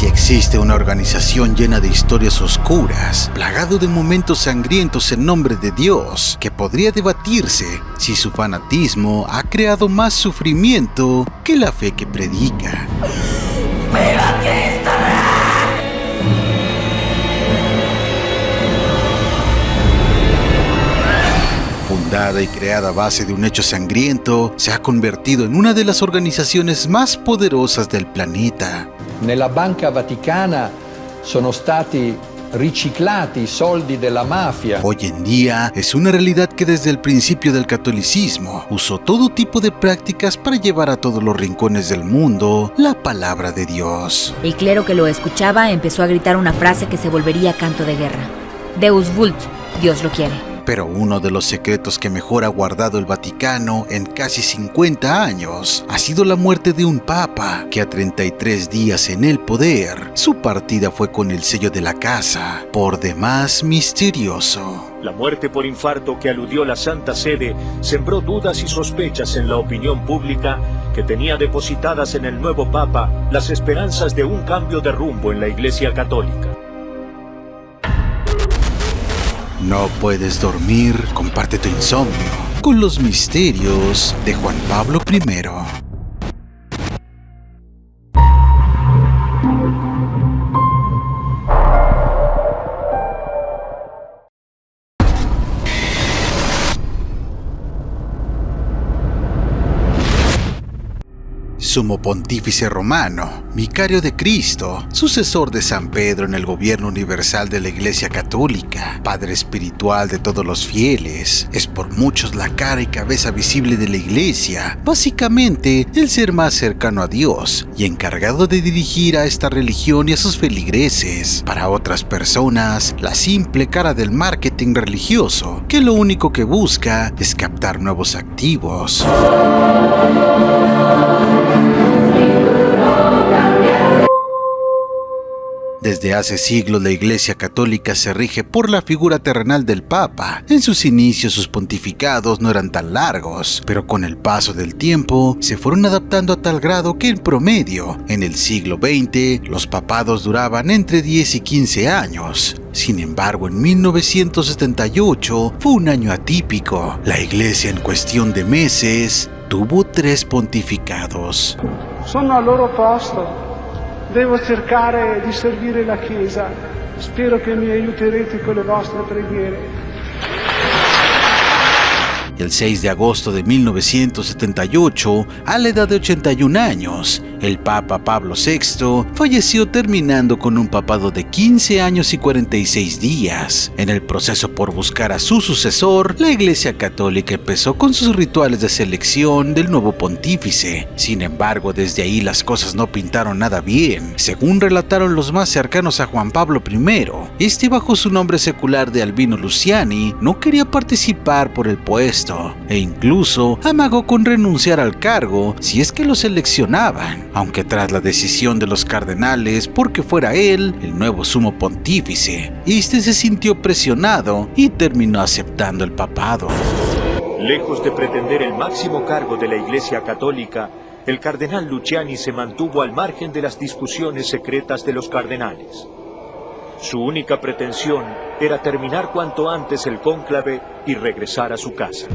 existe una organización llena de historias oscuras, plagado de momentos sangrientos en nombre de Dios, que podría debatirse si su fanatismo ha creado más sufrimiento que la fe que predica. ¡Viva Cristo! Fundada y creada a base de un hecho sangriento, se ha convertido en una de las organizaciones más poderosas del planeta. Nella Banca Vaticana sono stati riciclati i soldi della mafia. Hoy en día es una realidad que desde el principio del catolicismo usó todo tipo de prácticas para llevar a todos los rincones del mundo la palabra de Dios. El clero que lo escuchaba empezó a gritar una frase que se volvería canto de guerra. Deus vult, Dios lo quiere. Pero uno de los secretos que mejor ha guardado el Vaticano en casi 50 años ha sido la muerte de un papa que a 33 días en el poder, su partida fue con el sello de la casa, por demás misterioso. La muerte por infarto que aludió la Santa Sede sembró dudas y sospechas en la opinión pública que tenía depositadas en el nuevo Papa las esperanzas de un cambio de rumbo en la Iglesia Católica. No puedes dormir, comparte tu insomnio con los misterios de Juan Pablo I. Sumo Pontífice Romano, Vicario de Cristo, sucesor de San Pedro en el gobierno universal de la Iglesia Católica, Padre espiritual de todos los fieles, es por muchos la cara y cabeza visible de la Iglesia, básicamente el ser más cercano a Dios y encargado de dirigir a esta religión y a sus feligreses. Para otras personas, la simple cara del marketing religioso, que lo único que busca es captar nuevos activos. Desde hace siglos la Iglesia Católica se rige por la figura terrenal del Papa. En sus inicios sus pontificados no eran tan largos, pero con el paso del tiempo se fueron adaptando a tal grado que en promedio, en el siglo XX, los papados duraban entre 10 y 15 años. Sin embargo, en 1978 fue un año atípico. La Iglesia en cuestión de meses tuvo 3 pontificados. Sono al loro posto. Devo cercare di servire la Chiesa. Spero che mi aiuterete con le vostre preghiere. El 6 de agosto de 1978, a la edad de 81 años, el Papa Pablo VI falleció terminando con un papado de 15 años y 46 días. En el proceso por buscar a su sucesor, la Iglesia Católica empezó con sus rituales de selección del nuevo pontífice. Sin embargo, desde ahí las cosas no pintaron nada bien. Según relataron los más cercanos a Juan Pablo I, este bajo su nombre secular de Albino Luciani no quería participar por el puesto e incluso amagó con renunciar al cargo si es que lo seleccionaban, aunque tras la decisión de los cardenales porque fuera él el nuevo sumo pontífice, este se sintió presionado y terminó aceptando el papado. Lejos de pretender el máximo cargo de la Iglesia Católica, el cardenal Luciani se mantuvo al margen de las discusiones secretas de los cardenales. Su única pretensión era terminar cuanto antes el cónclave y regresar a su casa.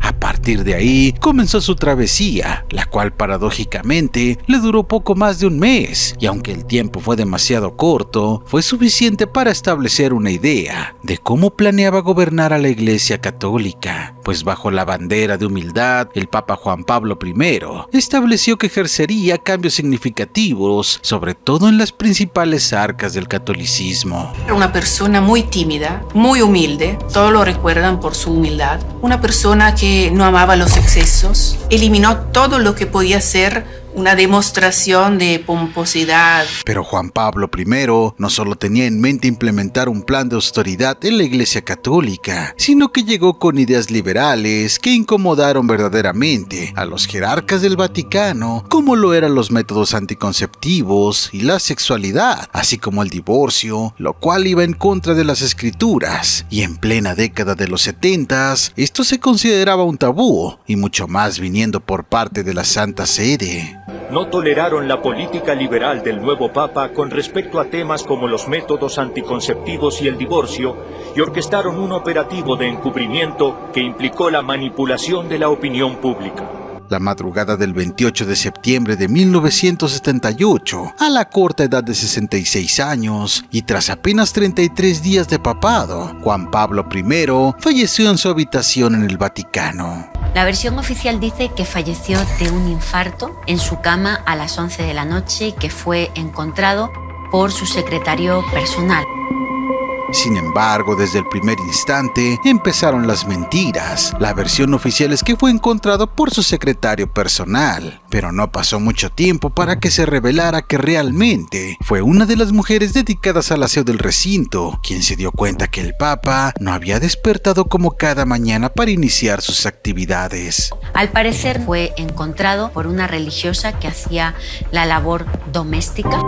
A partir de ahí comenzó su travesía, la cual paradójicamente le duró poco más de un mes, y aunque el tiempo fue demasiado corto, fue suficiente para establecer una idea de cómo planeaba gobernar a la Iglesia Católica, pues bajo la bandera de humildad, el Papa Juan Pablo I estableció que ejercería cambios significativos, sobre todo en las principales arcas del catolicismo. Era una persona muy tímida, muy humilde, todos lo recuerdan por su humildad, una persona que no amaba los excesos, eliminó todo lo que podía ser una demostración de pomposidad. Pero Juan Pablo I no solo tenía en mente implementar un plan de austeridad en la Iglesia Católica, sino que llegó con ideas liberales que incomodaron verdaderamente a los jerarcas del Vaticano, como lo eran los métodos anticonceptivos y la sexualidad, así como el divorcio, lo cual iba en contra de las escrituras. Y en plena década de los 70s, esto se consideraba un tabú, y mucho más viniendo por parte de la Santa Sede. no toleraron la política liberal del nuevo Papa con respecto a temas como los métodos anticonceptivos y el divorcio, y orquestaron un operativo de encubrimiento que implicó la manipulación de la opinión pública. La madrugada del 28 de septiembre de 1978, a la corta edad de 66 años y tras apenas 33 días de papado, Juan Pablo I falleció en su habitación en el Vaticano. La versión oficial dice que falleció de un infarto en su cama a las 11 de la noche y que fue encontrado por su secretario personal. Sin embargo, desde el primer instante empezaron las mentiras. La versión oficial es que fue encontrado por su secretario personal, pero no pasó mucho tiempo para que se revelara que realmente fue una de las mujeres dedicadas al aseo del recinto quien se dio cuenta que el Papa no había despertado como cada mañana para iniciar sus actividades. Al parecer fue encontrado por una religiosa que hacía la labor doméstica.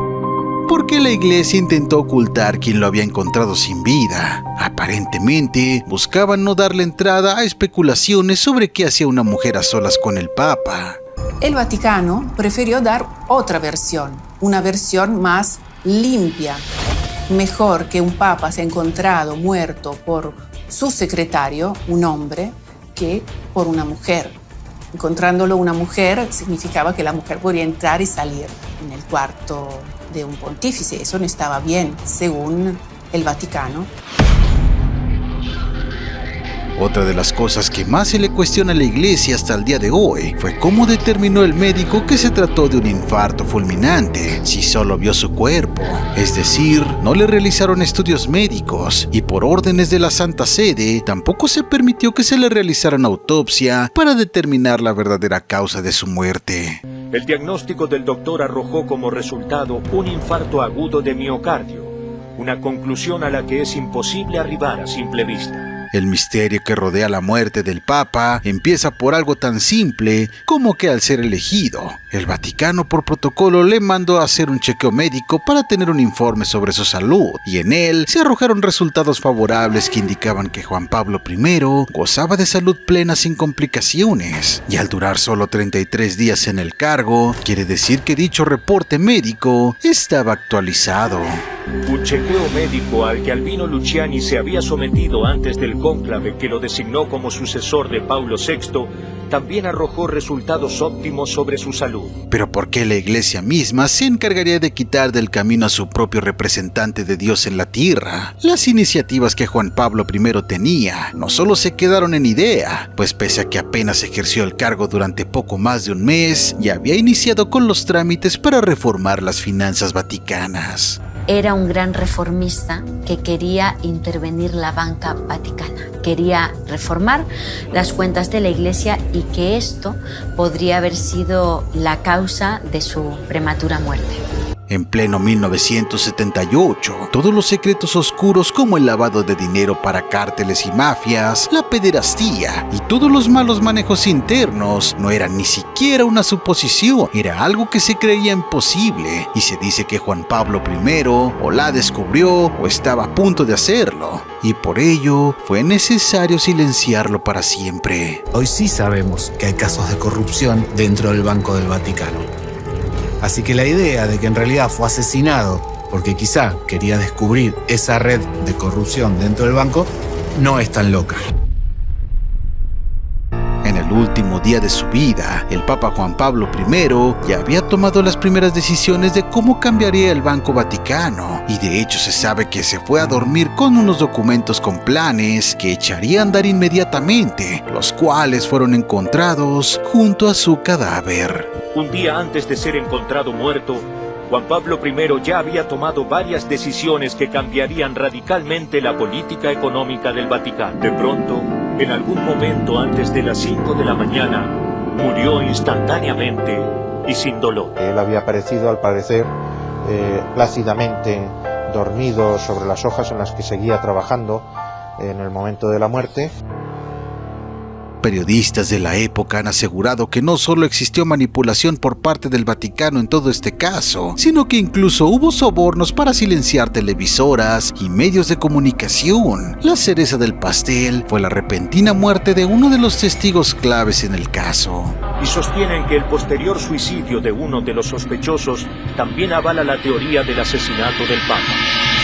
Porque la iglesia intentó ocultar quién lo había encontrado sin vida. Aparentemente, buscaban no darle entrada a especulaciones sobre qué hacía una mujer a solas con el Papa. El Vaticano prefirió dar otra versión, una versión más limpia. Mejor que un Papa sea encontrado muerto por su secretario, un hombre, que por una mujer. Encontrándolo una mujer significaba que la mujer podía entrar y salir en el cuarto de un pontífice. Eso no estaba bien, según el Vaticano. Otra de las cosas que más se le cuestiona a la iglesia hasta el día de hoy fue cómo determinó el médico que se trató de un infarto fulminante, si solo vio su cuerpo. Es decir, no le realizaron estudios médicos y por órdenes de la Santa Sede tampoco se permitió que se le realizara una autopsia para determinar la verdadera causa de su muerte. El diagnóstico del doctor arrojó como resultado un infarto agudo de miocardio, una conclusión a la que es imposible arribar a simple vista. El misterio que rodea la muerte del Papa empieza por algo tan simple como que al ser elegido, el Vaticano por protocolo le mandó a hacer un chequeo médico para tener un informe sobre su salud, y en él se arrojaron resultados favorables que indicaban que Juan Pablo I gozaba de salud plena sin complicaciones, y al durar solo 33 días en el cargo, quiere decir que dicho reporte médico estaba actualizado. Un chequeo médico al que Albino Luciani se había sometido antes del cónclave que lo designó como sucesor de Paulo VI también arrojó resultados óptimos sobre su salud. Pero ¿por qué la iglesia misma se encargaría de quitar del camino a su propio representante de Dios en la tierra? Las iniciativas que Juan Pablo I tenía no solo se quedaron en idea, pues pese a que apenas ejerció el cargo durante poco más de un mes, ya había iniciado con los trámites para reformar las finanzas vaticanas. Era un gran reformista que quería intervenir la banca vaticana. Quería reformar las cuentas de la iglesia y que esto podría haber sido la causa de su prematura muerte. En pleno 1978, todos los secretos oscuros como el lavado de dinero para cárteles y mafias, la pederastía y todos los malos manejos internos no eran ni siquiera una suposición, era algo que se creía imposible, y se dice que Juan Pablo I o la descubrió o estaba a punto de hacerlo, y por ello fue necesario silenciarlo para siempre. Hoy sí sabemos que hay casos de corrupción dentro del Banco del Vaticano. Así que la idea de que en realidad fue asesinado porque quizá quería descubrir esa red de corrupción dentro del banco no es tan loca. En el último día de su vida, el Papa Juan Pablo I ya había tomado las primeras decisiones de cómo cambiaría el Banco Vaticano, y de hecho se sabe que se fue a dormir con unos documentos con planes que echaría a andar inmediatamente, los cuales fueron encontrados junto a su cadáver. Un día antes de ser encontrado muerto, Juan Pablo I ya había tomado varias decisiones que cambiarían radicalmente la política económica del Vaticano. De pronto, en algún momento antes de las 5 de la mañana, murió instantáneamente y sin dolor. Él había aparecido, al parecer, plácidamente dormido sobre las hojas en las que seguía trabajando en el momento de la muerte. Periodistas de la época han asegurado que no solo existió manipulación por parte del Vaticano en todo este caso, sino que incluso hubo sobornos para silenciar televisoras y medios de comunicación. La cereza del pastel fue la repentina muerte de uno de los testigos claves en el caso. Y sostienen que el posterior suicidio de uno de los sospechosos también avala la teoría del asesinato del Papa.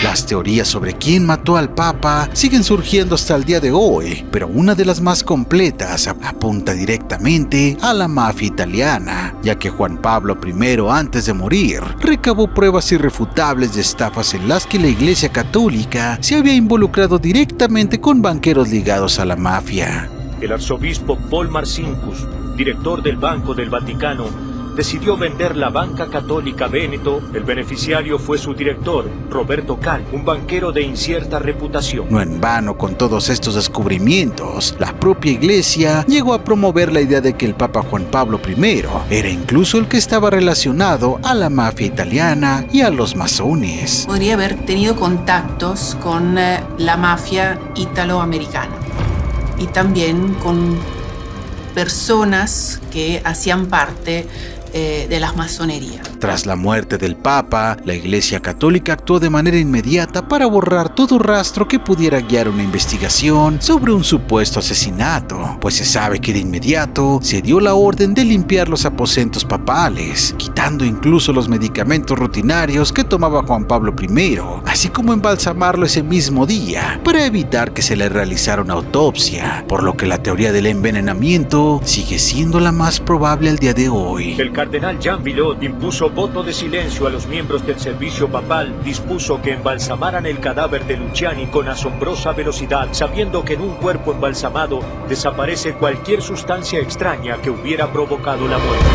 Las teorías sobre quién mató al Papa siguen surgiendo hasta el día de hoy, pero una de las más completas apunta directamente a la mafia italiana, ya que Juan Pablo I, antes de morir, recabó pruebas irrefutables de estafas en las que la Iglesia Católica se había involucrado directamente con banqueros ligados a la mafia. El arzobispo Paul Marcinkus, director del Banco del Vaticano, decidió vender la Banca Católica Veneto. El beneficiario fue su director, Roberto Cal, un banquero de incierta reputación. No en vano, con todos estos descubrimientos, la propia Iglesia llegó a promover la idea de que el Papa Juan Pablo I era incluso el que estaba relacionado a la mafia italiana y a los masones. Podría haber tenido contactos con la mafia italoamericana y también con personas que hacían parte de la masonería. Tras la muerte del Papa, la Iglesia Católica actuó de manera inmediata para borrar todo rastro que pudiera guiar una investigación sobre un supuesto asesinato, pues se sabe que de inmediato se dio la orden de limpiar los aposentos papales, quitando incluso los medicamentos rutinarios que tomaba Juan Pablo I, así como embalsamarlo ese mismo día para evitar que se le realizara una autopsia, por lo que la teoría del envenenamiento sigue siendo la más probable al día de hoy. El cardenal Jean Villot impuso voto de silencio a los miembros del servicio papal, dispuso que embalsamaran el cadáver de Luciani con asombrosa velocidad, sabiendo que en un cuerpo embalsamado desaparece cualquier sustancia extraña que hubiera provocado la muerte.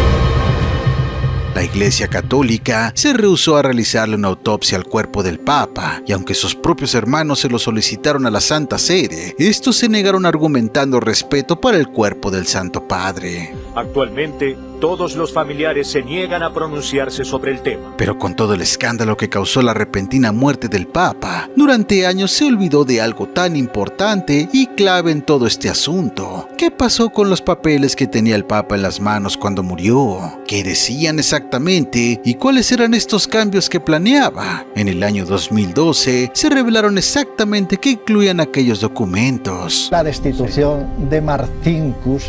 La Iglesia Católica se rehusó a realizarle una autopsia al cuerpo del Papa, y aunque sus propios hermanos se lo solicitaron a la Santa Sede, estos se negaron argumentando respeto para el cuerpo del Santo Padre. Actualmente, todos los familiares se niegan a pronunciarse sobre el tema. Pero con todo el escándalo que causó la repentina muerte del Papa, durante años se olvidó de algo tan importante y clave en todo este asunto. ¿Qué pasó con los papeles que tenía el Papa en las manos cuando murió? ¿Qué decían exactamente y cuáles eran estos cambios que planeaba? En el año 2012 se revelaron exactamente qué incluían aquellos documentos. La destitución de Marcinkus,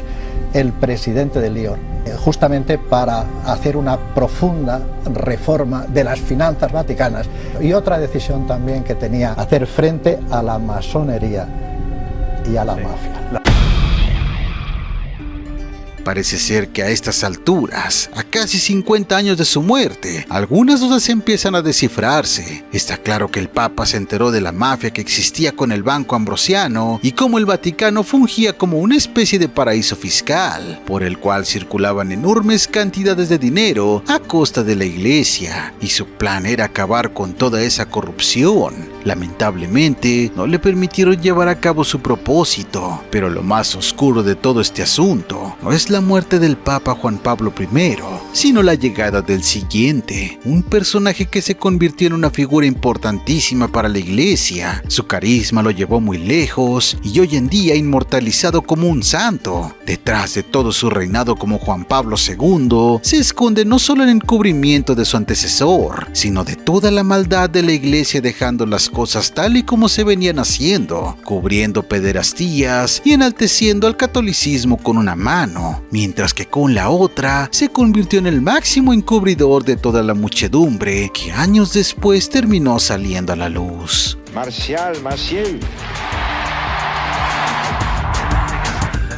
el presidente de Lyon, justamente para hacer una profunda reforma de las finanzas vaticanas, y otra decisión también que tenía, hacer frente a la masonería y a la mafia. Parece ser que a estas alturas, a casi 50 años de su muerte, algunas dudas empiezan a descifrarse. Está claro que el Papa se enteró de la mafia que existía con el Banco Ambrosiano y cómo el Vaticano fungía como una especie de paraíso fiscal, por el cual circulaban enormes cantidades de dinero a costa de la Iglesia, y su plan era acabar con toda esa corrupción. Lamentablemente, no le permitieron llevar a cabo su propósito, pero lo más oscuro de todo este asunto no es la muerte del Papa Juan Pablo I, sino la llegada del siguiente, un personaje que se convirtió en una figura importantísima para la Iglesia. Su carisma lo llevó muy lejos y hoy en día inmortalizado como un santo. Detrás de todo su reinado como Juan Pablo II se esconde no solo el encubrimiento de su antecesor, sino de toda la maldad de la Iglesia, dejando las cosas tal y como se venían haciendo, cubriendo pederastías y enalteciendo al catolicismo con una mano, mientras que con la otra se convirtió en el máximo encubridor de toda la muchedumbre que años después terminó saliendo a la luz. Maciel.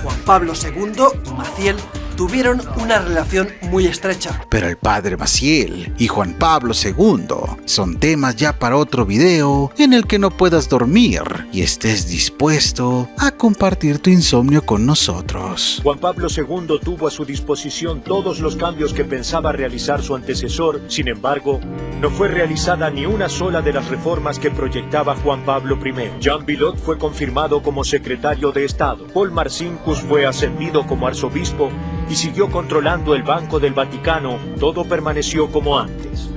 Juan Pablo II y Maciel tuvieron una relación muy estrecha. Pero el padre Maciel y Juan Pablo II son temas ya para otro video en el que no puedas dormir y estés dispuesto a compartir tu insomnio con nosotros. Juan Pablo II tuvo a su disposición todos los cambios que pensaba realizar su antecesor. Sin embargo, no fue realizada ni una sola de las reformas que proyectaba Juan Pablo I. Jean Villot fue confirmado como secretario de Estado. Paul Marcinkus fue ascendido como arzobispo y siguió controlando el Banco del Vaticano. Todo permaneció como antes.